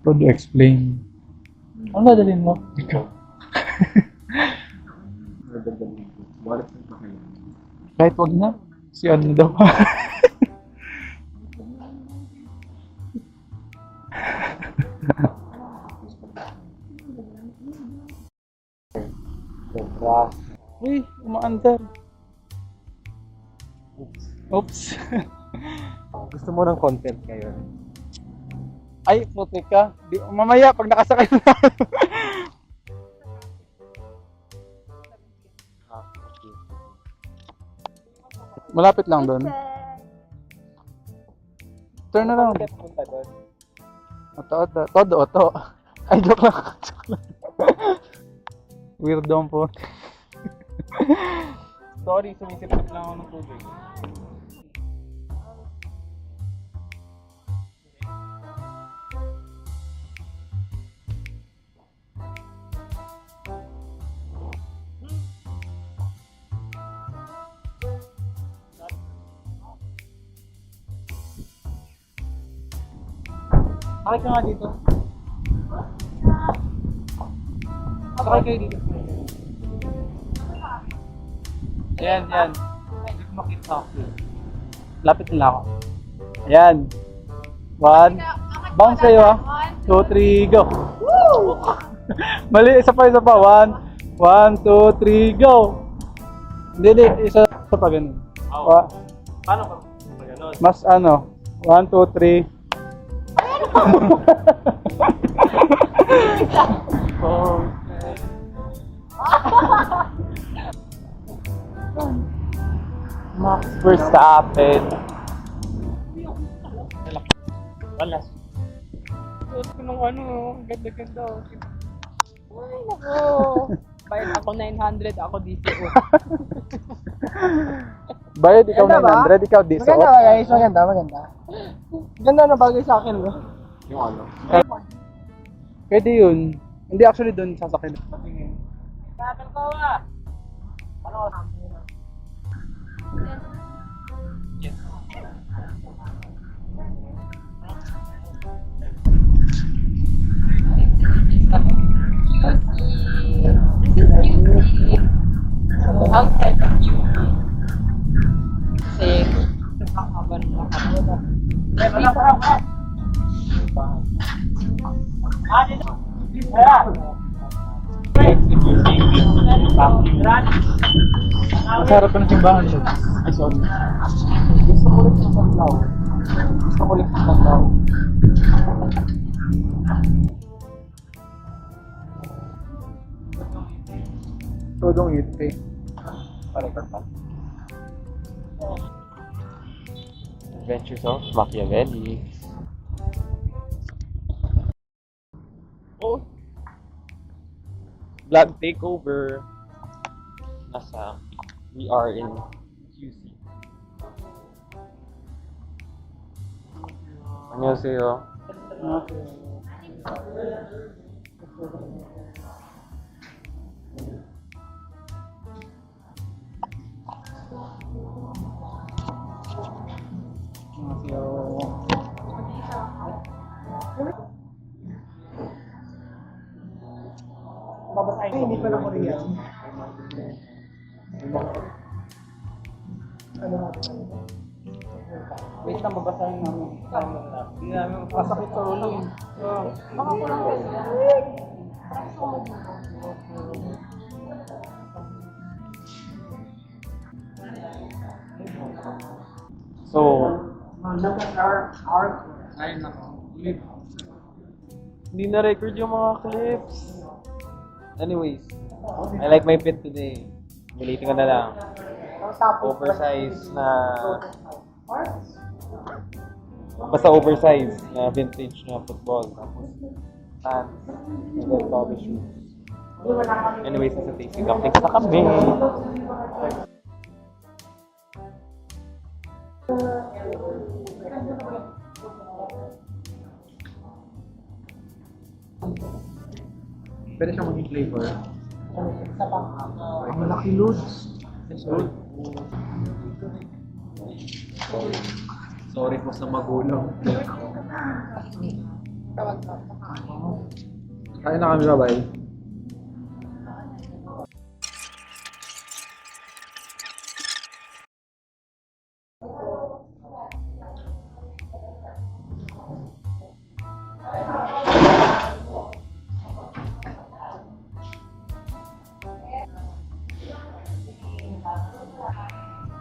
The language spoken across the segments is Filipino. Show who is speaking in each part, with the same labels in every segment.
Speaker 1: How to explain? Ano dadalhin mo? Ikaw. Kahit wag na. Si ano daw. Uy, umaandar. Oops.
Speaker 2: Gusto mo ng content ngayon?
Speaker 1: Ay, putik ka. Di, mamaya, pag nakasakay na. Malapit lang doon. Turn around.
Speaker 2: Punta doon.
Speaker 1: Todo. Ay, joke lang. Weirdo ang po. Sorry, sumisipit lang ako ng tubig. Sakay ka nga dito. Sakay kayo dito. Ayan. Hindi ko makita ako. Lapit na ako. Ayan. 1. Bounce kayo ah. 2, 3, go. Woo! Mali, isa pa. 1, 2, 3, go. Hindi. Isa pa ganun.
Speaker 2: Paano ka? Ganun.
Speaker 1: Mas ano. 1, 2, 3. Oh. Max Verstappen.
Speaker 2: Walas.
Speaker 3: Suot ko nung ano, ganda-ganda. Ay, nako. Bayad ako 900, ako DCO.
Speaker 1: Bayad ikaw
Speaker 3: Ganda
Speaker 1: 900, ikaw di
Speaker 3: Maganda
Speaker 1: suot.
Speaker 3: ba guys? Maganda. Ganda na bagay sa akin, no?
Speaker 2: Yung ano?
Speaker 1: Pwede yun. Hindi actually doon sasakyan.
Speaker 3: Kapal ko ah. Ano? Outside of you. Kasi, nakakaban mo ako.
Speaker 1: Masarap ka ng simbahan doon. Ay, sorry. Gusto ko ulit ng panglaw. Tudong ite.
Speaker 2: Adventures of Machiavelli. Oh. Vlog takeover. We are in QC. 안녕하세요.
Speaker 3: Babasahin ko. Hindi pala Korean.
Speaker 1: Wait lang, babasahin namin. Hindi namin masakit sa ulo eh.
Speaker 3: Baka ko lang
Speaker 1: So,
Speaker 3: look at our
Speaker 1: ay nako.
Speaker 2: Hindi na record yung mga clips. Anyways, I like my fit today. Bilitin ko na lang. Oversize na... Basta oversize na vintage na football. Tapos pants. And then cover shoes. Anyways, nasa tasting cup na kami.
Speaker 1: Pwede siyang maging flavor. Ang malaki loads.
Speaker 2: Sorry po sa magulang.
Speaker 3: Tawag ka.
Speaker 1: Kain na kami, bye-bye.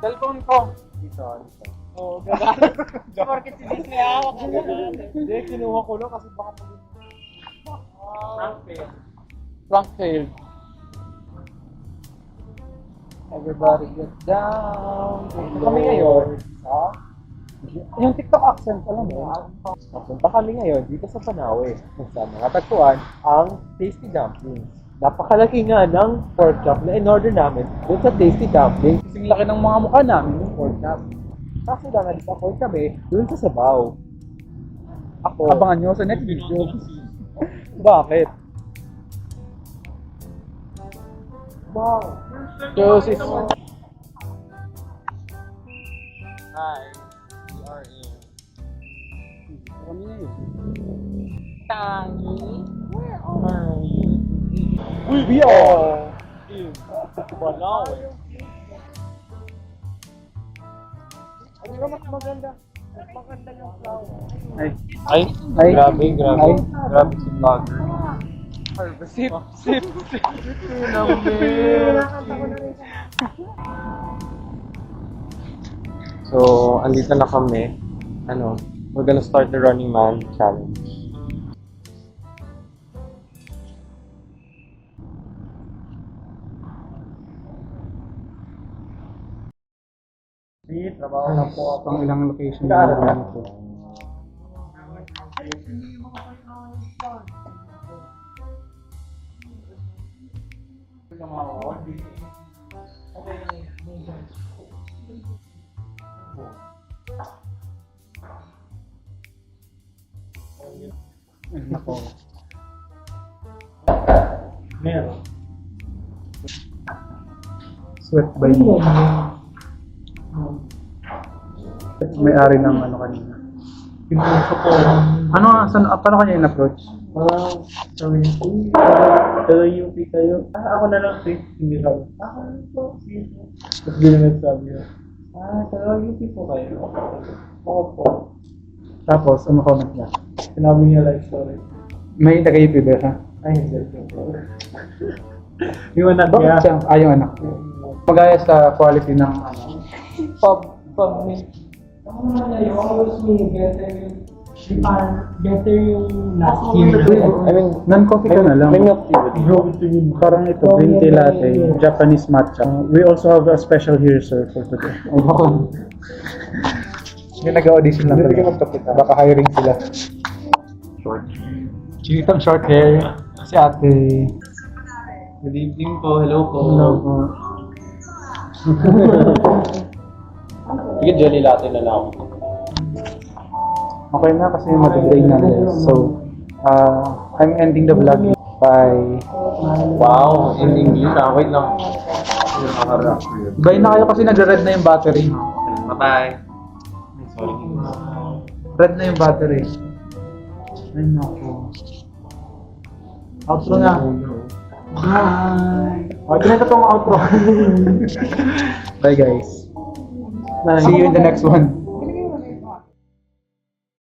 Speaker 1: Cellphone ko. Dito.
Speaker 3: Oo, gagana. Porkit si Disney hawak ko gagana.
Speaker 2: Hindi, kinuha ko lang kasi baka maging...
Speaker 1: Frank failed. Everybody get down.
Speaker 2: Kami ngayon, ha?
Speaker 1: Yung TikTok accent, alam mo?
Speaker 2: Napunta kami ngayon dito sa Panawe kung saan nakatagpuan ang Tasty Dumplings. Napakalaki nga ng pork chop na in-order namin doon sa Tasty Dumplings.
Speaker 1: Kasing laki ng mga mukha namin yung pork chop.
Speaker 2: Kaso lang na-disappoint kami doon sa sabaw. Ako,
Speaker 1: Abangan nyo sa next video. Bakit?
Speaker 2: wow.
Speaker 1: Josie.
Speaker 2: Hi, we are in.
Speaker 1: Kami na yun.
Speaker 3: Tangi.
Speaker 2: Where are we? We are in Panawe. Ano ba mas maganda? Mas maganda yung flower.
Speaker 1: Ay.
Speaker 2: Ay,
Speaker 1: Ay.
Speaker 2: grabe.
Speaker 1: Ay.
Speaker 2: Grabe si vlogger.
Speaker 1: Sip, sip, sip.
Speaker 2: So, andito na kami. We're gonna start the Running Man challenge. Trabaho na po ako.
Speaker 1: Pang ilang location yung gagawin ko. Ay, nako.
Speaker 2: Meron.
Speaker 1: Sweat by me. May-ari ng ano kanina.
Speaker 2: Pinuso ko.
Speaker 1: Ano, paano kanya in-approach?
Speaker 2: Sorry. UP kayo. Ako na lang, please. Hindi lang. Ako na po. Tapos din naman sabi niya. UP po kayo. Oo po.
Speaker 1: Tapos, ano comment niya?
Speaker 2: Sinabi niya life story.
Speaker 1: May taga-UP ba siya?
Speaker 2: Ay, hindi po. Yung anak
Speaker 1: Bakit
Speaker 2: niya.
Speaker 1: siya? Yung anak. Magaya sa quality ng ano.
Speaker 2: Pag me. You always me better yung last year. I mean,
Speaker 1: Non-coffee ka na lang.
Speaker 2: may milk tea with you.
Speaker 1: Parang ito, green tea latte, Japanese matcha. We also have a special here, sir, for today. Yung nag-audition lang
Speaker 2: Hindi ka
Speaker 1: talaga.
Speaker 2: magkapita.
Speaker 1: Baka hiring sila.
Speaker 2: Short.
Speaker 1: Chitang short hair. Si ate.
Speaker 2: Good evening po. Hello po.
Speaker 1: Hello po.
Speaker 2: Sige, jelly latte na lang.
Speaker 1: Okay na kasi mag-drain na guys. So, I'm ending the vlog. Bye.
Speaker 2: Wow, in English. Wait lang.
Speaker 1: Bye na kayo kasi nag-red na yung battery.
Speaker 2: Bye-bye. Sorry.
Speaker 1: Red na yung battery. Ay nako. Outro na. Bye. Okay na itong outro. Bye guys. See you in the next one.